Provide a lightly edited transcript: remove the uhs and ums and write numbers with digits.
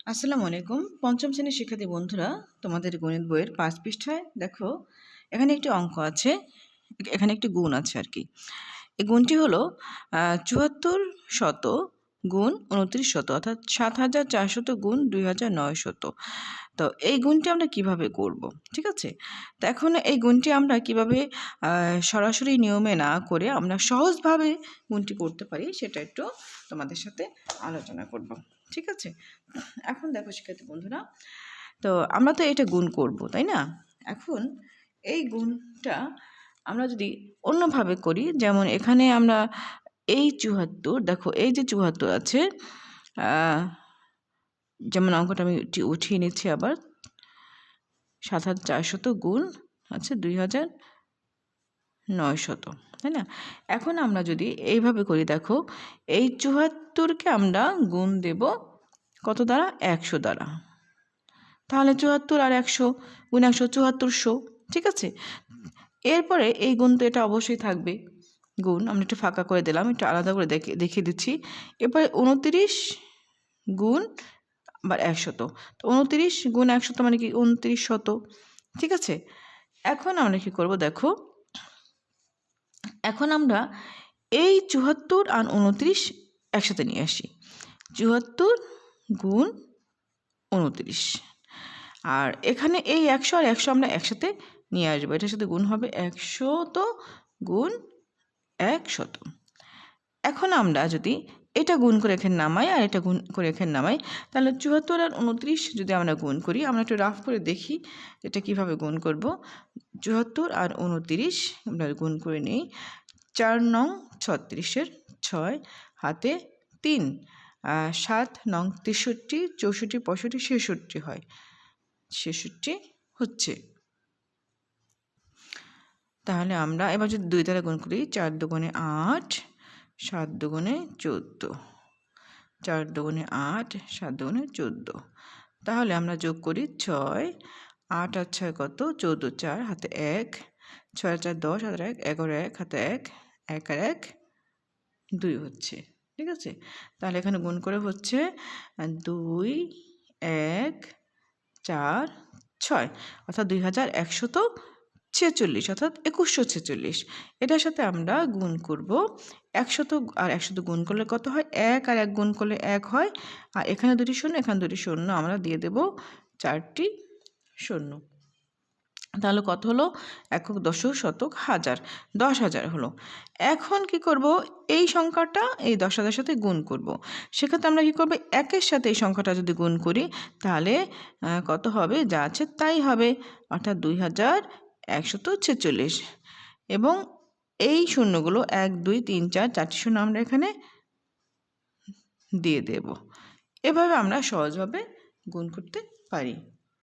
আসসালামু আলাইকুম। পঞ্চম শ্রেণীর শিক্ষার্থী বন্ধুরা, তোমাদের গণিত বইয়ের ৫ পৃষ্ঠায় দেখো, এখানে একটি অঙ্ক আছে, এখানে একটি গুণ আছে আর কি। এই গুণটি হলো ৭৪ শত গুণ ২৯ শত, অর্থাৎ ৭,৪০০ গুণ ২,৯০০। তো এই গুণটি আমরা কিভাবে করব, ঠিক আছে? তো এখন এই গুণটি আমরা কিভাবে সরাসরি নিয়মে না করে আমরা সহজভাবে গুণটি করতে পারি, সেটা একটু তোমাদের সাথে আলোচনা করব, ঠিক আছে? এখন দেখো শিক্ষার্থী বন্ধুরা, তো আমরা তো এটা গুণ করব, তাই না? এখন এই গুণটা আমরা যদি অন্যভাবে করি, যেমন এখানে আমরা এই ৭৪, দেখো এই যে ৭৪ আছে, যেমন অঙ্কটা আমি উঠিয়ে নিচ্ছি আবার, ৭,৪০০ গুণ আছে ২,৯০০, তাই না? এখন আমরা যদি এইভাবে করি, দেখো এই ৭৪কে আমরা গুণ দেব কত দ্বারা? ১০০ দ্বারা। তাহলে ৭৪ আর ১০০ গুণ ১০০, ৭৪০০, ঠিক আছে? এরপরে এই গুণ তো এটা অবশ্যই থাকবে, গুণ আমরা একটু ফাঁকা করে দিলাম, একটু আলাদা করে দেখিয়ে দিচ্ছি। এরপরে ২৯ গুণ আবার ১০০, তো ২৯ গুণ ১০০ মানে কি? ২৯০০, ঠিক আছে? এখন আমরা কি করব, দেখো এখন আমরা এই ৭৪ আর ২৯ একসাথে নিয়ে আসি। ৭৪ গুণ ২৯, আর এখানে এই ১০০ আর ১০০ আমরা একসাথে নিয়ে আসবো, এটার সাথে গুণ হবে ১০০ গুণ ১০০। এখন আমরা যদি এটা গুণ করে এখানে নামাই আর এটা গুণ করে এখানে নামাই, তাহলে ৭৪ আর ২৯ যদি আমরা গুণ করি, আমরা একটু রাফ করে দেখি এটা কিভাবে গুণ করব। ৭৪ আর ২৯ আমরা গুণ করে নিই। ৪ নং ৩৬-এর ৬ হাতে ৩, ৭ নং ৬৩, ৬৪, ৬৫, ৬৬ হয়, ৬৬ হচ্ছে। তাহলে আমরা এবার যদি ২ দ্বারা গুণ করি, ৪ দুগুণে ৮, ৭ দুগুণে ১৪, ৪ দুগুণে ৮, ৭ দুগুণে ১৪। তাহলে আমরা যোগ করি ৬, ৮ আর ৬ কত? ১৪, ৪ হাতে ১, ৬ আর ৪ ১০, হাতে ১, ১ আর ১ হাতে ১, ১ আর ১ ২ হচ্ছে, ঠিক আছে? তাহলে এখানে গুণ করে হচ্ছে ২, ১, ৪, ৬, অর্থাৎ ২,১৪৬, অর্থাৎ ২১46। এটার সাথে আমরা গুণ করব ১০০ আর ১০০ গুণ করলে কত হয়? ১ আর ১ গুণ করলে ১ হয়, আর এখানে দুটি শূন্য, এখানে দুটি শূন্য, আমরা দিয়ে দেব ৪টি শূন্য। তাহলে কত হলো? একক, দশক, শতক, হাজার, ১০,০০০ হলো। এখন কি করব? এই সংখ্যাটা এই ১০,০০০ সাথে গুণ করব। সেক্ষেত্রে আমরা কি করব? ১-এর সাথে এই সংখ্যাটা যদি গুণ করি, তাহলে কত হবে? যা আছে তাই হবে, অর্থাৎ ২,১৪৬। এবং এই শূন্যগুলো ১, ২, ৩, ৪, ৪টি শূন্য আমরা এখানে দিয়ে দেব। এভাবে আমরা সহজভাবে গুণ করতে পারি।